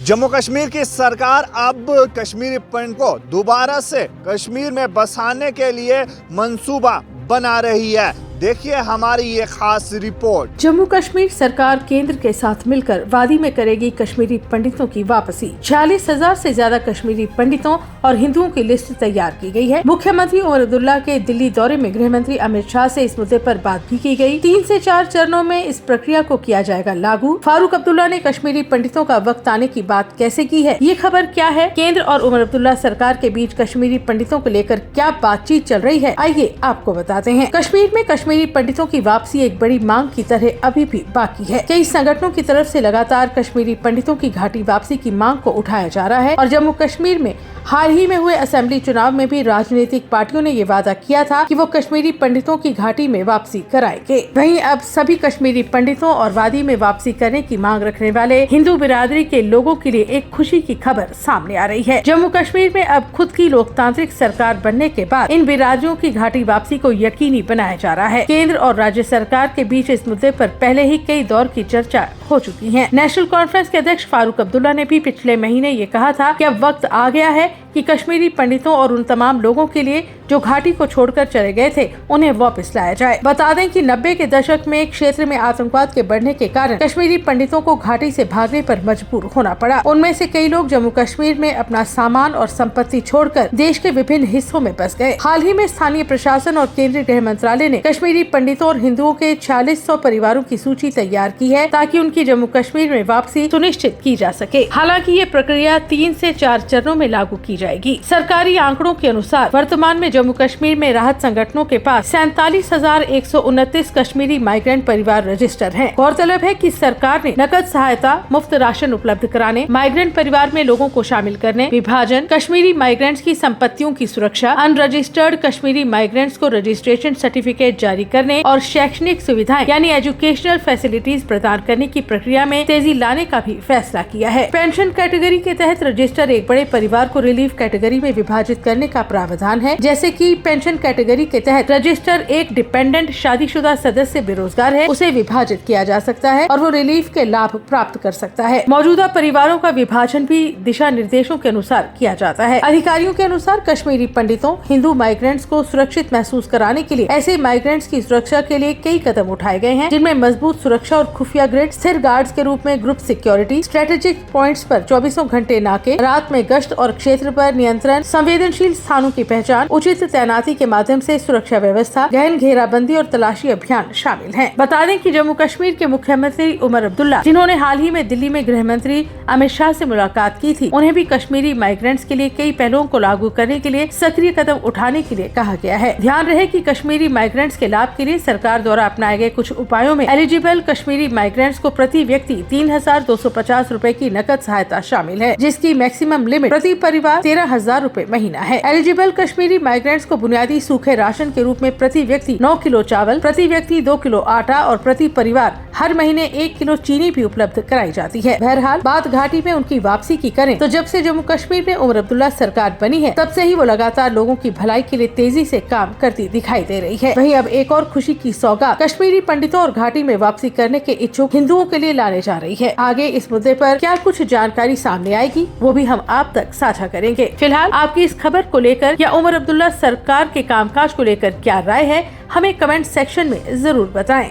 जम्मू कश्मीर की सरकार अब कश्मीरी पंडित को दोबारा से कश्मीर में बसाने के लिए मंसूबा बना रही है। देखिए हमारी ये खास रिपोर्ट। जम्मू कश्मीर सरकार केंद्र के साथ मिलकर वादी में करेगी कश्मीरी पंडितों की वापसी। 46,000 से ज्यादा कश्मीरी पंडितों और हिंदुओं की लिस्ट तैयार की गई है। मुख्यमंत्री उमर अब्दुल्ला के दिल्ली दौरे में गृह मंत्री अमित शाह से इस मुद्दे पर बात भी की गई। 3 से 4 चरणों में इस प्रक्रिया को किया जाएगा लागू। फारूक अब्दुल्ला ने कश्मीरी पंडितों का वक्त आने की बात कैसे की है, ये खबर क्या है, केंद्र और उमर अब्दुल्ला सरकार के बीच कश्मीरी पंडितों को लेकर क्या बातचीत चल रही है, आइए आपको बताते हैं। कश्मीर में कश्मीरी पंडितों की वापसी एक बड़ी मांग की तरह अभी भी बाकी है। कई संगठनों की तरफ से लगातार कश्मीरी पंडितों की घाटी वापसी की मांग को उठाया जा रहा है और जम्मू कश्मीर में हाल ही में हुए असेंबली चुनाव में भी राजनीतिक पार्टियों ने ये वादा किया था कि वो कश्मीरी पंडितों की घाटी में वापसी कराएंगे। वहीं अब सभी कश्मीरी पंडितों और वादी में वापसी करने की मांग रखने वाले हिंदू बिरादरी के लोगों के लिए एक खुशी की खबर सामने आ रही है। जम्मू कश्मीर में अब खुद की लोकतांत्रिक सरकार बनने के बाद इन बिरादरियों की घाटी वापसी को यकीनी बनाया जा रहा है। केंद्र और राज्य सरकार के बीच इस मुद्दे पर पहले ही कई दौर की चर्चा हो चुकी है। नेशनल कॉन्फ्रेंस के अध्यक्ष फारूक अब्दुल्ला ने भी पिछले महीने ये कहा था कि अब वक्त आ गया है कि कश्मीरी पंडितों और उन तमाम लोगों के लिए जो घाटी को छोड़कर चले गए थे उन्हें वापस लाया जाए। बता दें कि 90 के दशक में क्षेत्र में आतंकवाद के बढ़ने के कारण कश्मीरी पंडितों को घाटी से भागने पर मजबूर होना पड़ा। उनमें से कई लोग जम्मू कश्मीर में अपना सामान और संपत्ति छोड़कर देश के विभिन्न हिस्सों में बस गए। हाल ही में स्थानीय प्रशासन और केंद्रीय गृह मंत्रालय ने कश्मीरी पंडितों और हिंदुओं के 4600 परिवारों की सूची तैयार की है ताकि उनकी जम्मू कश्मीर में वापसी सुनिश्चित की जा सके। हालांकि ये प्रक्रिया 3 से 4 चरणों में लागू की जाएगी। सरकारी आंकड़ों के अनुसार वर्तमान में जम्मू कश्मीर में राहत संगठनों के पास 47,129 कश्मीरी माइग्रेंट परिवार रजिस्टर हैं। गौरतलब है कि सरकार ने नकद सहायता, मुफ्त राशन उपलब्ध कराने, माइग्रेंट परिवार में लोगों को शामिल करने, विभाजन, कश्मीरी माइग्रेंट्स की संपत्तियों की सुरक्षा, अनरजिस्टर्ड कश्मीरी माइग्रेंट्स को रजिस्ट्रेशन सर्टिफिकेट जारी करने और शैक्षणिक सुविधाएं यानी एजुकेशनल फैसिलिटीज प्रदान करने की प्रक्रिया में तेजी लाने का भी फैसला किया है। पेंशन कैटेगरी के तहत रजिस्टर एक बड़े परिवार को रिलीफ कैटेगरी में विभाजित करने का प्रावधान है। जैसे कि पेंशन कैटेगरी के तहत रजिस्टर एक डिपेंडेंट शादीशुदा सदस्य बेरोजगार है, उसे विभाजित किया जा सकता है और वो रिलीफ के लाभ प्राप्त कर सकता है। मौजूदा परिवारों का विभाजन भी दिशा निर्देशों के अनुसार किया जाता है। अधिकारियों के अनुसार कश्मीरी पंडितों, हिंदू माइग्रेंट्स को सुरक्षित महसूस कराने के लिए ऐसे माइग्रेंट्स की सुरक्षा के लिए कई कदम उठाए गए हैं, जिनमें मजबूत सुरक्षा और खुफिया ग्रिड, स्थिर गार्ड्स के रूप में ग्रुप सिक्योरिटी, स्ट्रेटेजिक पॉइंट्स पर 24 घंटे नाके, रात में गश्त और क्षेत्र पर नियंत्रण, संवेदनशील स्थानों की पहचान, उचित तैनाती के माध्यम से सुरक्षा व्यवस्था, गहन घेराबंदी और तलाशी अभियान शामिल हैं। बता दें कि जम्मू कश्मीर के मुख्यमंत्री उमर अब्दुल्ला, जिन्होंने हाल ही में दिल्ली में गृह मंत्री अमित शाह से मुलाकात की थी, उन्हें भी कश्मीरी माइग्रेंट्स के लिए कई पहलुओं को लागू करने के लिए सक्रिय कदम उठाने के लिए कहा गया है। ध्यान रहे कि कश्मीरी माइग्रेंट्स के लाभ के लिए सरकार द्वारा अपनाए गए कुछ उपायों में एलिजिबल कश्मीरी माइग्रेंट्स को प्रति व्यक्ति 3,250 रूपए की नकद सहायता शामिल है, जिसकी मैक्सिमम लिमिट प्रति परिवार 13,000 रूपए महीना है। एलिजिबल कश्मीरी माइग्रेंट्स को बुनियादी सूखे राशन के रूप में प्रति व्यक्ति 9 किलो चावल, प्रति व्यक्ति 2 किलो आटा और प्रति परिवार हर महीने 1 किलो चीनी भी उपलब्ध कराई जाती है। बहरहाल बात घाटी में उनकी वापसी की करें तो जब से जम्मू कश्मीर में उमर अब्दुल्ला सरकार बनी है, तब से ही वो लगातार लोगों की भलाई के लिए तेजी से काम करती दिखाई दे रही है। वहीं अब एक और खुशी की सौगात कश्मीरी पंडितों और घाटी में वापसी करने के इच्छुक हिंदुओं के लिए लाने जा रही है। आगे इस मुद्दे पर क्या कुछ जानकारी सामने आएगी, वो भी हम आप तक साझा करेंगे। फिलहाल आपकी इस खबर को लेकर या उमर अब्दुल्ला सरकार के कामकाज को लेकर क्या राय है, हमें कमेंट सेक्शन में जरूर बताएं।